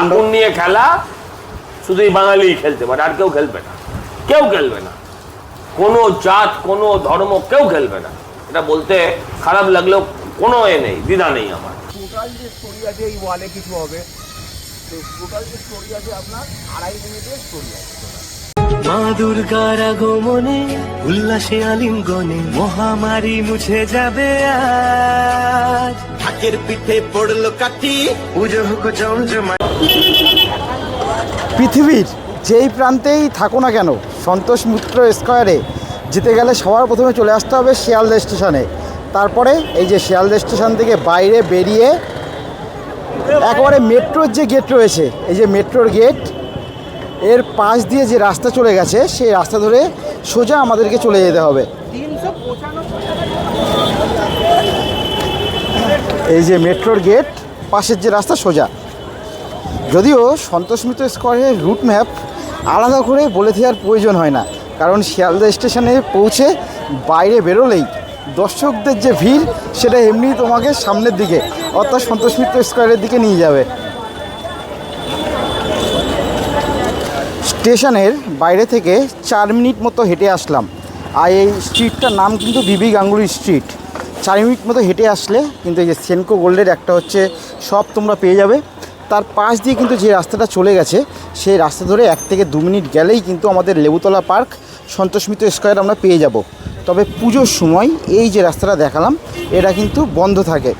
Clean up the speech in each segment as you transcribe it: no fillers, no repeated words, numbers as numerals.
আগুন নিয়ে খেলা শুধু এই বাঙালিই খেলতে পারে, আর কেউ খেলবে না, কেউ খেলবে না, কোনো জাত কোনো ধর্ম কেউ খেলবে না। এটা বলতে খারাপ লাগলেও কোনো নেই, দ্বিধা নেই আমার। টোটাল যে স্টোরি আছে এই ওয়ালে কিছু হবে, তো টোটাল যে স্টোরি আছে আপনার 2.5 মিনিটের স্টোরি আছে। মা দুর্গার আগমনে উল্লাসে আলিঙ্গনে মহামারী মুছে যাবে আজ। ঢাকের পিঠে পড়লো কাঠি, পুজো হোক জমজমা। পৃথিবীর যেই প্রান্তেই থাকো না কেন, সন্তোষ মিত্র স্কয়ারে যেতে গেলে সবার প্রথমে চলে আসতে হবে শিয়ালদা স্টেশনে। তারপরে এই যে শিয়ালদা স্টেশন থেকে বাইরে বেরিয়ে একেবারে মেট্রোর যে গেট রয়েছে, এই যে মেট্রোর গেট, এর পাশ দিয়ে যে রাস্তা চলে গেছে সেই রাস্তা ধরে সোজা আমাদেরকে চলে যেতে হবে। এই যে মেট্রোর গেট, পাশের যে রাস্তা সোজা। যদিও সন্তোষ মিত্র স্কয়ারের রুট ম্যাপ আলাদা করে বলে দেওয়ার প্রয়োজন হয় না, কারণ শিয়ালদা স্টেশনে পৌঁছে বাইরে বেরোলেই দর্শকদের যে ভিড় সেটা এমনি তোমাকে সামনের দিকে অর্থাৎ সন্তোষ মিত্র স্কয়ারের দিকে নিয়ে যাবে। স্টেশনের বাইরে থেকে 4 মিনিট মতো হেঁটে আসলাম, আর এই স্ট্রিটটার নাম কিন্তু বিবি গাঙ্গুলি স্ট্রিট। 4 মিনিট মতো হেঁটে আসলে কিন্তু এই যে সেনকো গোল্ডের একটা হচ্ছে শপ তোমরা পেয়ে যাবে। তার পাশ দিয়ে কিন্তু যে রাস্তাটা চলে গেছে সেই রাস্তা ধরে 1 থেকে 2 মিনিট গেলেই কিন্তু আমাদের লেবুতলা পার্ক সন্তোষ মিত্র স্কয়ার আমরা পেয়ে যাব। তবে পুজোর সময় এই যে রাস্তাটা দেখালাম এটা কিন্তু বন্ধ থাকে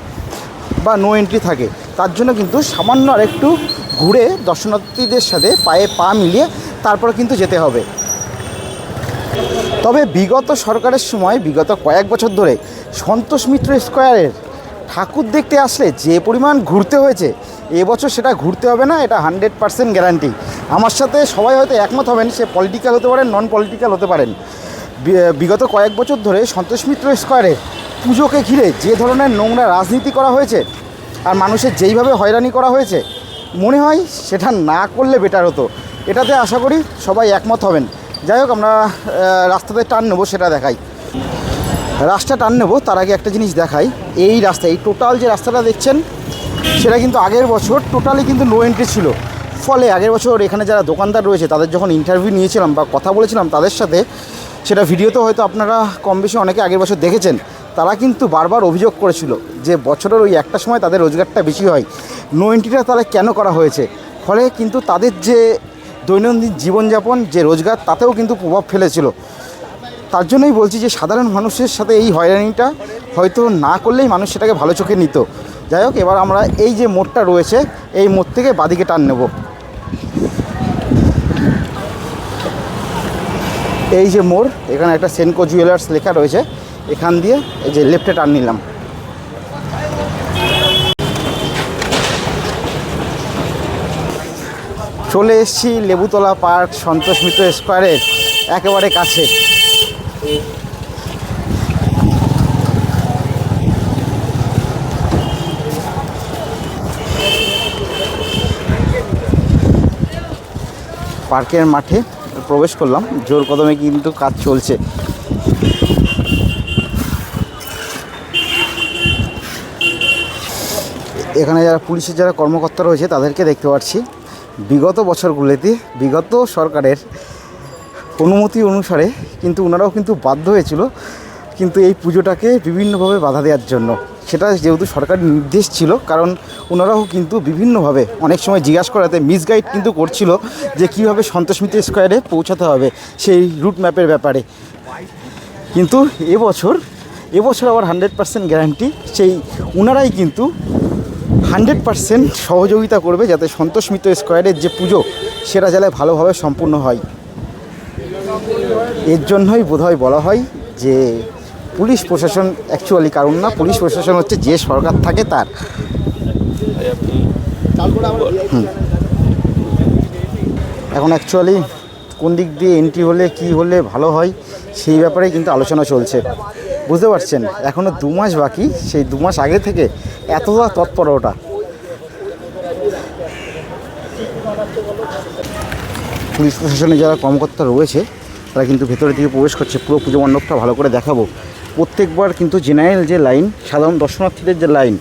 বা নো এন্ট্রি থাকে, তার জন্য কিন্তু সামান্য আর একটু ঘুরে দর্শনার্থীদের সাথে পায়ে পা মিলিয়ে তারপর কিন্তু যেতে হবে। তবে বিগত সরকারের সময় বিগত কয়েক বছর ধরে সন্তোষ মিত্র স্কয়ারের ঠাকুর দেখতে আসলে যে পরিমাণ ঘুরতে হয়েছে, এবছর সেটা ঘুরতে হবে না, এটা 100% গ্যারান্টি। আমার সাথে সবাই হয়তো একমত হবেন, সে পলিটিক্যাল হতে পারেন, নন পলিটিক্যাল হতে পারেন। বিগত কয়েক বছর ধরে সন্তোষ মিত্র স্কয়ারে পুজোকে ঘিরে যে ধরনের নোংরা রাজনীতি করা হয়েছে আর মানুষের যেইভাবে হয়রানি করা হয়েছে, মনে হয় সেটা না করলে বেটার হতো। এটাতে আশা করি সবাই একমত হবেন। যাই হোক, আমরা রাস্তাতে টার্ন নেবো, সেটা দেখাই। রাস্তা টার্ন নেবো তার আগে একটা জিনিস দেখাই। এই রাস্তা, এই টোটাল যে রাস্তাটা দেখছেন সেটা কিন্তু আগের বছর টোটালি কিন্তু নো এন্ট্রি ছিল। ফলে আগের বছর এখানে যারা দোকানদার রয়েছে তাদের যখন ইন্টারভিউ নিয়েছিলাম বা কথা বলেছিলাম তাদের সাথে, সেটা ভিডিওতে হয়তো আপনারা কম বেশি অনেকে আগের বছর দেখেছেন, তারা কিন্তু বারবার অভিযোগ করেছিল যে বছরের ওই একটা সময় তাদের রোজগারটা বেশি হয়, নো এন্ট্রিটা তাহলে কেন করা হয়েছে। ফলে কিন্তু তাদের যে দৈনন্দিন জীবনযাপন যে রোজগার তাতেও কিন্তু প্রভাব ফেলেছিল। তার জন্যই বলছি যে সাধারণ মানুষের সাথে এই হয়রানিটা হয়তো না করলেই মানুষ সেটাকে ভালো চোখে নিত। যাই হোক, এবার আমরা এই যে মোড়টা রয়েছে এই মোড় থেকে বাদিকে টার্ন নেব। এই যে মোড়, এখানে একটা সেনকো জুয়েলার্স লেখা রয়েছে, এখান দিয়ে এই যে লেফটে টার্ন নিলাম। চলে এসেছি লেবুতলা পার্ক সন্তোষ মিত্র স্কয়ারের একেবারে কাছে। পার্কের মাঠে প্রবেশ করলাম, জোর কদমে কিন্তু কাজ চলছে। এখানে যারা পুলিশের যারা কর্মকর্তা রয়েছে তাদেরকে দেখতে পাচ্ছি। বিগত বছরগুলোতে বিগত সরকারের অনুমতি অনুসারে কিন্তু ওনারাও কিন্তু বাধ্য হয়েছিল কিন্তু এই পুজোটাকে বিভিন্নভাবে বাধা দেওয়ার জন্য। সেটা যেহেতু সরকারের নির্দেশ ছিল, কারণ ওনারাও কিন্তু বিভিন্নভাবে অনেক সময় জিজ্ঞাসা করাতে মিসগাইড কিন্তু করছিল যে কীভাবে সন্তোষ মিত্র স্কয়ারে পৌঁছাতে হবে সেই রুট ম্যাপের ব্যাপারে। কিন্তু এবছর আবার 100% গ্যারান্টি, সেই ওনারাই কিন্তু 100% সহযোগিতা করবে যাতে সন্তোষ মিত্র স্কয়ারের যে পুজো সেটা যাতে ভালোভাবে সম্পূর্ণ হয়। এর জন্যই বোধহয় বলা হয় যে পুলিশ প্রশাসন অ্যাকচুয়ালি কারণ না, পুলিশ প্রশাসন হচ্ছে যে সরকার থাকে তার। এখন অ্যাকচুয়ালি কোন দিক দিয়ে এন্ট্রি হলে কি হলে ভালো হয় সেই ব্যাপারে কিন্তু আলোচনা চলছে, বুঝতে পারছেন। এখনও 2 মাস বাকি, সেই 2 মাস আগে থেকে এতটা তৎপরতা। পুলিশ প্রশাসনে যারা কর্মকর্তা রয়েছে তারা কিন্তু ভেতরের দিকে প্রবেশ করছে। পুরো পুজো মণ্ডপটা ভালো করে দেখাবো। প্রত্যেকবার কিন্তু জেনারেল যে লাইন, সাধারণ দর্শনার্থীদের যে লাইন,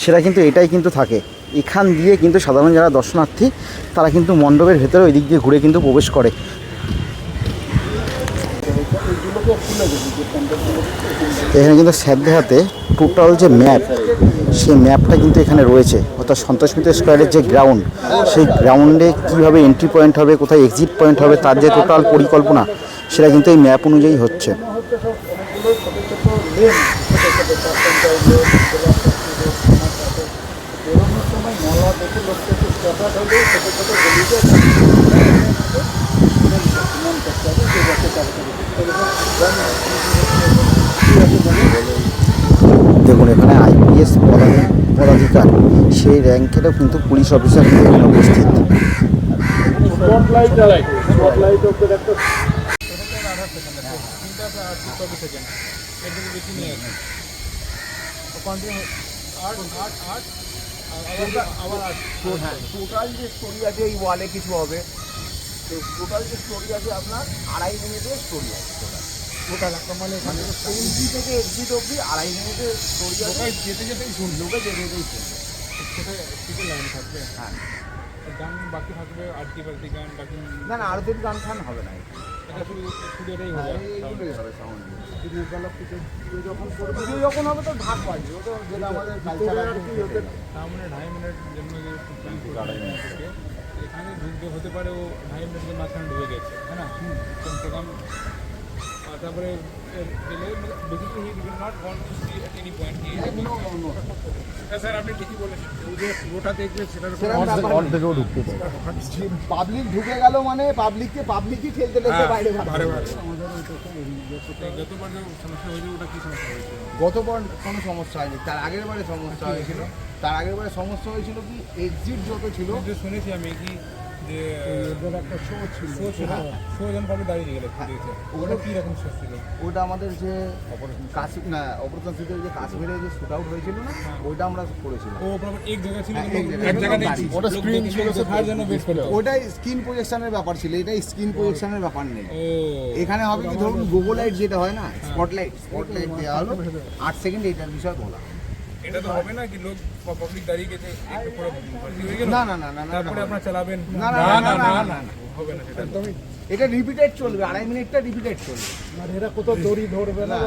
সেটা কিন্তু এটাই কিন্তু থাকে। এখান দিয়ে কিন্তু সাধারণ যারা দর্শনার্থী তারা কিন্তু মণ্ডপের ভেতরে ওই দিক দিয়ে ঘুরে কিন্তু প্রবেশ করে। এখানে কিন্তু স্যারদের হাতে টোটাল যে ম্যাপ, সেই ম্যাপটা কিন্তু এখানে রয়েছে, অর্থাৎ সন্তোষ মিত্র স্কোয়ারের যে গ্রাউন্ড, সেই গ্রাউন্ডে কীভাবে এন্ট্রি পয়েন্ট হবে, কোথায় এক্সিট পয়েন্ট হবে, তার যে টোটাল পরিকল্পনা সেটা কিন্তু এই ম্যাপ অনুযায়ী হচ্ছে। দেখুন এখানে আইপিএস পদাধিকার, সেই র্যাঙ্কেরও কিন্তু পুলিশ অফিসার এখানে উপস্থিত। টোটাল যে স্টোরি আছে এই ওয়ালে কিছু হবে, টোটাল যে স্টোরি আছে আপনার 2.5 মিনিটের স্টোরি আছে টোটাল একটা, মানে এন্ট্রি থেকে এক্সিট অবধি 2.5 মিনিটের স্টোরি আছে। যেতে যেতেই শুনবে, লোকে যেতে যেতেই শুনবে, সেটা লাইন থাকবে। হ্যাঁ, গান বাকি থাকবে, আরতি বারতি গান বাকি, না না আরতির গান ফান হবে না, এটা শুধু এটাই হবে, এইগুলোই হবে সাউন্ড। ভিডিও যখন হবে তো ঢাক বাজবে, ওটা যেটা আমাদের কালচার আর কি হতে সামনে 2.5 মিনিট জন্য যে 2.5 মিনিট থেকে এখানে ঢুকতে হতে পারে, ও 2.5 মিনিটের মাঝখানে ঢুকে গেছে, হ্যাঁ না, কমসে কম। তারপরে গেলে basically he will not want to see at any point. Sir আপনি ঠিকই বলেছেন, ওই যে পুরোটা দেখবে সেটার অর্ধেকেও ঢুকতে পারে। পাবলিক ঢুকে গেল মানে পাবলিকই ঠেলতে ঠেলতে বাইরে বাইরে। গতবার যে সমস্যা হয়েছিল ওটা কি সমস্যা হয়েছিল? গতবার কোনো সমস্যা হয়নি, তার আগের বারে সমস্যা হয়েছিল। তার আগের বারে সমস্যা হয়েছিল কি এক্সিট যত ছিল, শুনেছি আমি কি যে একটা শো ছিল, শো যখন পাবলিক দাঁড়িয়ে গেলে ওটা কি রকম শো ছিল? ওটা আমাদের যে অপারেশন সিটের যে কাশ্মীরে যে শুট আউট হয়েছিল না, ওইটা আমরা করেছিলাম। ও এক জায়গা ছিল, এক জায়গা নেই, ওটা স্ক্রিন ছিল, তার জন্য বেশ করে ওটাই স্ক্রিন প্রজেকশনের ব্যাপার ছিল, এটা স্ক্রিন প্রজেকশনের ব্যাপার নেই। এখানে হবে কি ধরুন গোগো লাইট যেটা হয় না, স্পটলাইট দেওয়া হলো 8 সেকেন্ড, এইটার বিষয় বলা। এটা তো হবে না কি লোক পাবলিক দাঁড়িয়ে গেছে, একটু পুরো ভর্তি হয়ে গেল, না না না না, তারপরে আপনারা চালাবেন, না না না না না হবে না, সেটা একদমই, এটা রিপিটেড চলবে, 2.5 মিনিটটা রিপিটেড চলবে, মানে এরা কোথাও দড়ি ধরবে না।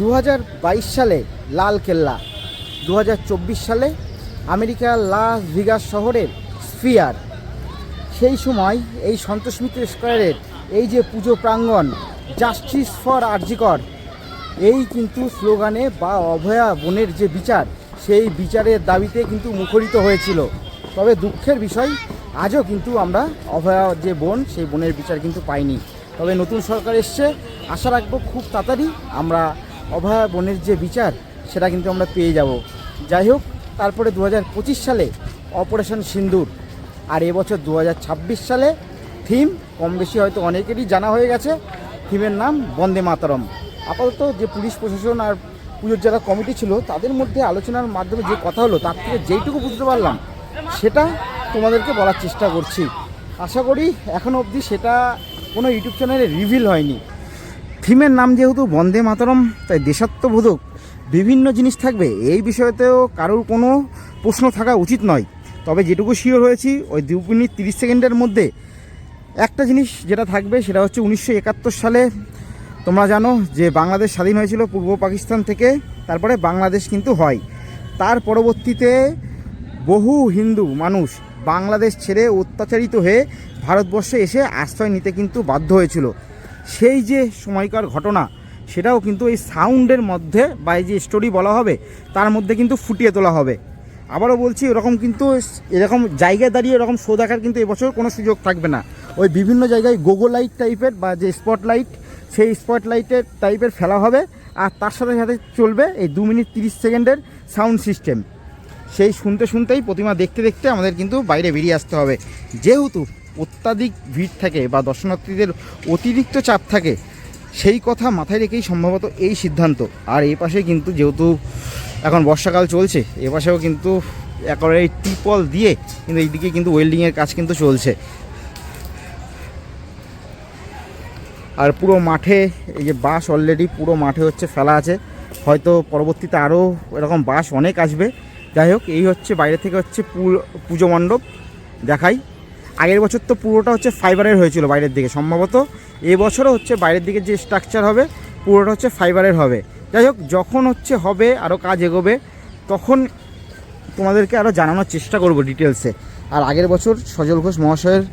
2022 সালে লাল কেল্লা, 2024 সালে আমেরিকার লাস ভেগাস শহরের স্ফিয়ার, সেই সময় এই সন্তোষ মিত্র স্কোয়ারের এই যে পুজো প্রাঙ্গণ, জাস্টিস ফর আরজিকর, এই কিন্তু স্লোগানে বা অভয়া বোনের যে বিচার, সেই বিচারের দাবিতে কিন্তু মুখরিত হয়েছিল। তবে দুঃখের বিষয়, আজও কিন্তু আমরা অভয়া যে বোন, সেই বোনের বিচার কিন্তু পাইনি। তবে নতুন সরকার এসছে, আশা রাখবো খুব তাড়াতাড়ি আমরা অভয়া বোনের যে বিচার, সেটা কিন্তু আমরা পেয়ে যাব। যাই হোক, তারপরে 2025 সালে অপারেশন সিন্দুর, আর এবছর 2026 সালে থিম কম বেশি হয়তো অনেকেরই জানা হয়ে গেছে, থিমের নাম বন্দে মাতরম। আপাতত যে পুলিশ প্রশাসন আর পুজোর যারা কমিটি ছিল, তাদের মধ্যে আলোচনার মাধ্যমে যে কথা হলো, তার থেকে যেইটুকু বুঝতে পারলাম সেটা তোমাদেরকে বলার চেষ্টা করছি। আশা করি এখনও অবধি সেটা কোনো ইউটিউব চ্যানেলে রিভিল হয়নি। থিমের নাম যেহেতু বন্দে মাতরম, তাই দেশাত্মবোধক বিভিন্ন জিনিস থাকবে, এই বিষয়তেও কারোর কোনো প্রশ্ন থাকা উচিত নয়। তবে যেটুকু শিওর হয়েছি, ওই 2 মিনিট 30 সেকেন্ডের মধ্যে একটা জিনিস যেটা থাকবে, সেটা হচ্ছে 1971 সালে তোমরা জানো যে বাংলাদেশ স্বাধীন হয়েছিল পূর্ব পাকিস্তান থেকে, তারপরে বাংলাদেশ কিন্তু হয়। তার পরবর্তীতে বহু হিন্দু মানুষ বাংলাদেশ ছেড়ে অত্যাচারিত হয়ে ভারতবর্ষে এসে আশ্রয় নিতে কিন্তু বাধ্য হয়েছিল। সেই যে সময়কার ঘটনা, সেটাও কিন্তু এই সাউন্ডের মধ্যে বা এই যে স্টোরি বলা হবে, তার মধ্যে কিন্তু ফুটিয়ে তোলা হবে। আবারও বলছি, এরকম কিন্তু এরকম জায়গায় দাঁড়িয়ে এরকম শো দেখার কিন্তু এবছর কোনো সুযোগ থাকবে না। ওই বিভিন্ন জায়গায় গোগো লাইট টাইপের বা যে স্পটলাইট, সেই স্পটলাইটের টাইপের ফেলা হবে, আর তার সাথে সাথে চলবে এই 2 মিনিট 30 সেকেন্ডের সাউন্ড সিস্টেম। সেই শুনতে শুনতেই প্রতিমা দেখতে দেখতে আমাদের কিন্তু বাইরে বেরিয়ে আসতে হবে। যেহেতু অত্যাধিক ভিড় থাকে বা দর্শনার্থীদের অতিরিক্ত চাপ থাকে, সেই কথা মাথায় রেখেই সম্ভবত এই সিদ্ধান্ত। আর এই পাশে কিন্তু যেহেতু এখন বর্ষাকাল চলছে, এ পাশেও কিন্তু একেবারে এই টিপল দিয়ে কিন্তু এইদিকে কিন্তু ওয়েল্ডিংয়ের কাজ কিন্তু চলছে। আর পুরো মাঠে এই যে বাঁশ অলরেডি পুরো মাঠে হচ্ছে ফেলা আছে, হয়তো পরবর্তীতে আরও এরকম বাঁশ অনেক আসবে, যাই হোক, এই হচ্ছে বাইরে থেকে হচ্ছে পুজো মণ্ডপ দেখাই। আগের বছর তো পুরোটা হচ্ছে ফাইবারের হয়েছিল বাইরের দিকে, সম্ভবত এবছরও হচ্ছে বাইরের দিকে যে স্ট্রাকচার হবে পুরোটা হচ্ছে ফাইবারের হবে। যাই হোক, যখন হচ্ছে হবে আরও কাজ এগোবে তখন তোমাদেরকে আরও জানানোর চেষ্টা করব ডিটেলসে। আর আগের বছর সজল ঘোষ মহাশয়ের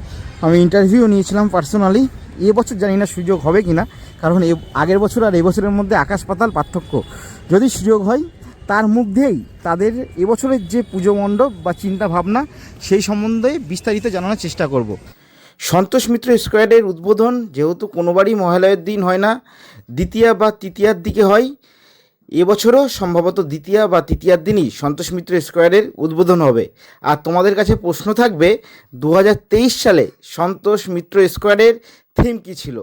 আমি ইন্টারভিউ নিয়েছিলাম পার্সোনালি। এবছর জানি না সুযোগ হবে কি না, কারণ আগের বছর আর এবছরের মধ্যে আকাশ পাতাল পার্থক্য। যদি সুযোগ হয় তার মধ্যেই তাদের এবছরের যে পুজো মণ্ডপ বা চিন্তা ভাবনা সেই সম্বন্ধে বিস্তারিত জানানোর চেষ্টা করব। সন্তোষ মিত্র স্কোয়ারের উদ্বোধন যেহেতু কোনোবারই মহালয়ের দিন হয় না, দ্বিতীয়া বা তৃতীয়ার দিকে হয়, এবছরও সম্ভবত দ্বিতীয়া বা তৃতীয়ার দিনই সন্তোষ মিত্র স্কোয়ারের উদ্বোধন হবে। আর তোমাদের কাছে প্রশ্ন থাকবে 2023 সালে সন্তোষ মিত্র স্কোয়ারের থিম কী ছিল।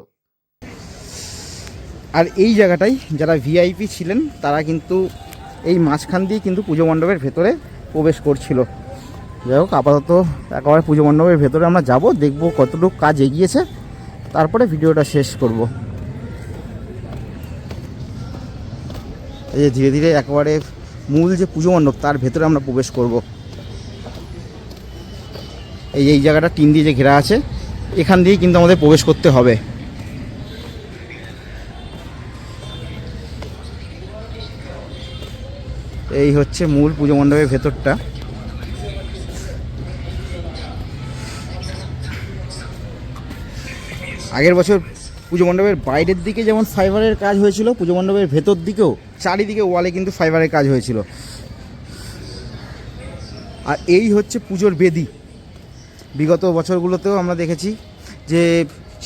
আর এই জায়গাটাই যারা ভিআইপি ছিলেন তারা কিন্তু এই মাঝখান দিয়ে কিন্তু পুজো মণ্ডপের ভেতরে প্রবেশ করছিল। যাই হোক, আপাতত একেবারে পুজো মণ্ডপের ভেতরে আমরা যাব, দেখব কতটুকু কাজ এগিয়েছে, তারপরে ভিডিওটা শেষ করব। এই যে ধীরে ধীরে একেবারে মূল যে পুজো মণ্ডপ তার ভেতরে আমরা প্রবেশ করব। এই জায়গাটা টিন দিয়ে যে ঘেরা আছে, এখান দিয়েই কিন্তু আমাদের প্রবেশ করতে হবে। এই হচ্ছে মূল পুজো মণ্ডপের ভেতরটা। আগের বছর পুজো মণ্ডপের বাইরের দিকে যেমন ফাইবারের কাজ হয়েছিল, পুজো মণ্ডপের ভেতর দিকেও চারিদিকে ওয়ালে কিন্তু ফাইবারের কাজ হয়েছিল। আর এই হচ্ছে পুজোর বেদি। বিগত বছরগুলোতেও আমরা দেখেছি যে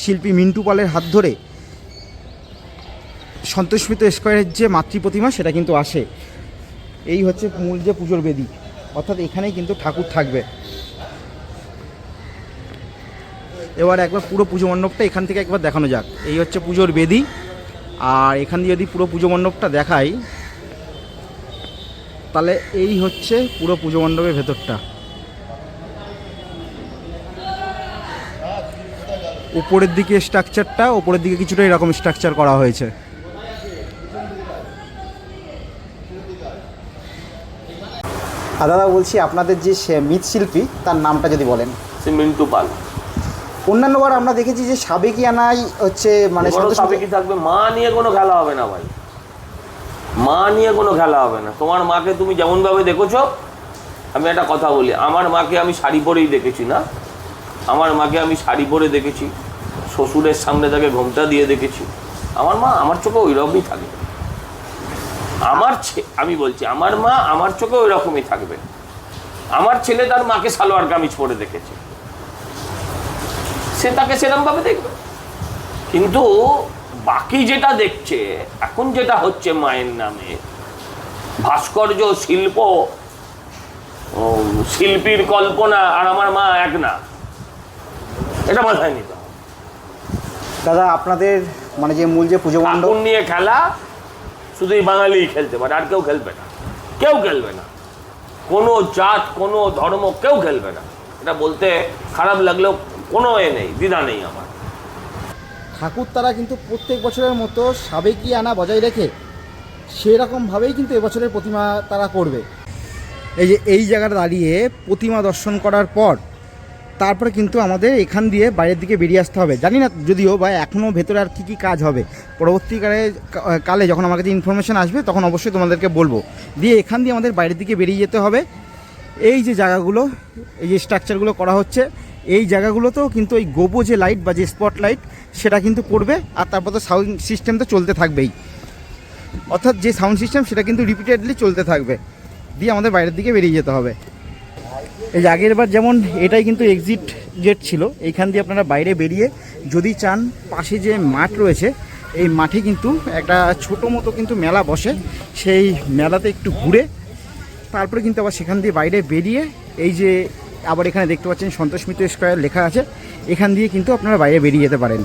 শিল্পী মিন্টু পালের হাত ধরে সন্তোষ মিত্র স্কোয়ারের যে মাতৃ প্রতিমা সেটা কিন্তু আসে। এই হচ্ছে মূল যে পুজোর বেদি, অর্থাৎ এখানেই কিন্তু ঠাকুর থাকবে। এবার একবার পুরো পুজো মণ্ডপটা এখান থেকে একবার দেখানো যাক। এই হচ্ছে পুজোর বেদি, আর এখান দিয়ে যদি পুরো পুজো মণ্ডপটা দেখাই তাহলে এই হচ্ছে পুরো পুজো মণ্ডপের ভেতরটা। উপরের দিকে স্ট্রাকচারটা, উপরের দিকে কিছুটা এরকম স্ট্রাকচার করা হয়েছে। আর দাদা বলছি, আপনাদের যে মৃৎশিল্পী তার নামটা যদি বলেন। মিন্টু পাল। অন্যান্যবার আমরা দেখেছি যে সাবেকি আনাই হচ্ছে মানে সাবেকি থাকবে, মা নিয়ে কোনো খেলা হবে না ভাই, মা নিয়ে কোনো খেলা হবে না। তোমার মাকে তুমি যেমনভাবে দেখেছো, আমি একটা কথা বলি, আমার মাকে আমি শাড়ি পরেই দেখেছি না, আমার মাকে আমি শাড়ি পরে দেখেছি, শ্বশুরের সামনে তাকে ঘোমটা দিয়ে দেখেছি। আমার মা আমার চোখে ওই রকমই থাকবে। আমি বলছি আমার মা আমার চোখে ওই রকমই থাকবে। আমার ছেলে তার মাকে সালোয়ার কামিজ পরে দেখেছে, সে তাকে সেরকম ভাবে দেখবে। কিন্তু বাকি যেটা দেখছে এখন, যেটা হচ্ছে মায়ের নামে ভাস্কর্য শিল্প, শিল্পীর কল্পনা আর আমার মা এক না, এটা মাথায় নিতে হবে। দাদা আপনাদের মানে যে মূল যে পুজো মণ্ডপ নিয়ে খেলা শুধু এই বাঙালি খেলতে পারে, আর কেউ খেলবে না, কেউ খেলবে না, কোনো জাত কোনো ধর্ম কেউ খেলবে না। এটা বলতে খারাপ লাগলেও কোনো নেই, দ্বিধা নেই আমার। ঠাকুর তারা কিন্তু প্রত্যেক বছরের মতো সাবেকি আনা বজায় রেখে সেরকমভাবেই কিন্তু এবছরের প্রতিমা তারা করবে। এই যে এই জায়গাটা দাঁড়িয়ে প্রতিমা দর্শন করার পর তারপরে কিন্তু আমাদের এখান দিয়ে বাইরের দিকে বেরিয়ে আসতে হবে। জানি না যদিও বা এখনও ভেতরে আর কী কাজ হবে, পরবর্তীকালে যখন আমার কাছে ইনফরমেশান আসবে তখন অবশ্যই তোমাদেরকে বলবো। দিয়ে এখান দিয়ে আমাদের বাইরের দিকে বেরিয়ে যেতে হবে। এই যে জায়গাগুলো, এই যে স্ট্রাকচারগুলো করা হচ্ছে, এই জায়গাগুলোতেও কিন্তু ওই গোবো যে লাইট বা যে স্পট লাইট সেটা কিন্তু পড়বে। আর তারপর তো সাউন্ড সিস্টেম তো চলতে থাকবেই, অর্থাৎ যে সাউন্ড সিস্টেম সেটা কিন্তু রিপিটেডলি চলতে থাকবে। দিয়ে আমাদের বাইরের দিকে বেরিয়ে যেতে হবে। এই যে আগের বার যেমন এটাই কিন্তু এক্সিট গেট ছিল, এইখান দিয়ে আপনারা বাইরে বেরিয়ে যদি চান পাশে যে মাঠ রয়েছে এই মাঠে কিন্তু একটা ছোটো মতো কিন্তু মেলা বসে, সেই মেলাতে একটু ঘুরে তারপরে কিন্তু আবার সেখান দিয়ে বাইরে বেরিয়ে এই যে আবার এখানে দেখতে পাচ্ছেন সন্তোষ মিত্র স্কোয়ার লেখা আছে, এখান দিয়ে কিন্তু আপনারা বাইরে বেরিয়ে যেতে পারেন।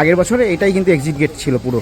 আগের বছরে এটাই কিন্তু এক্সিট গেট ছিল পুরো।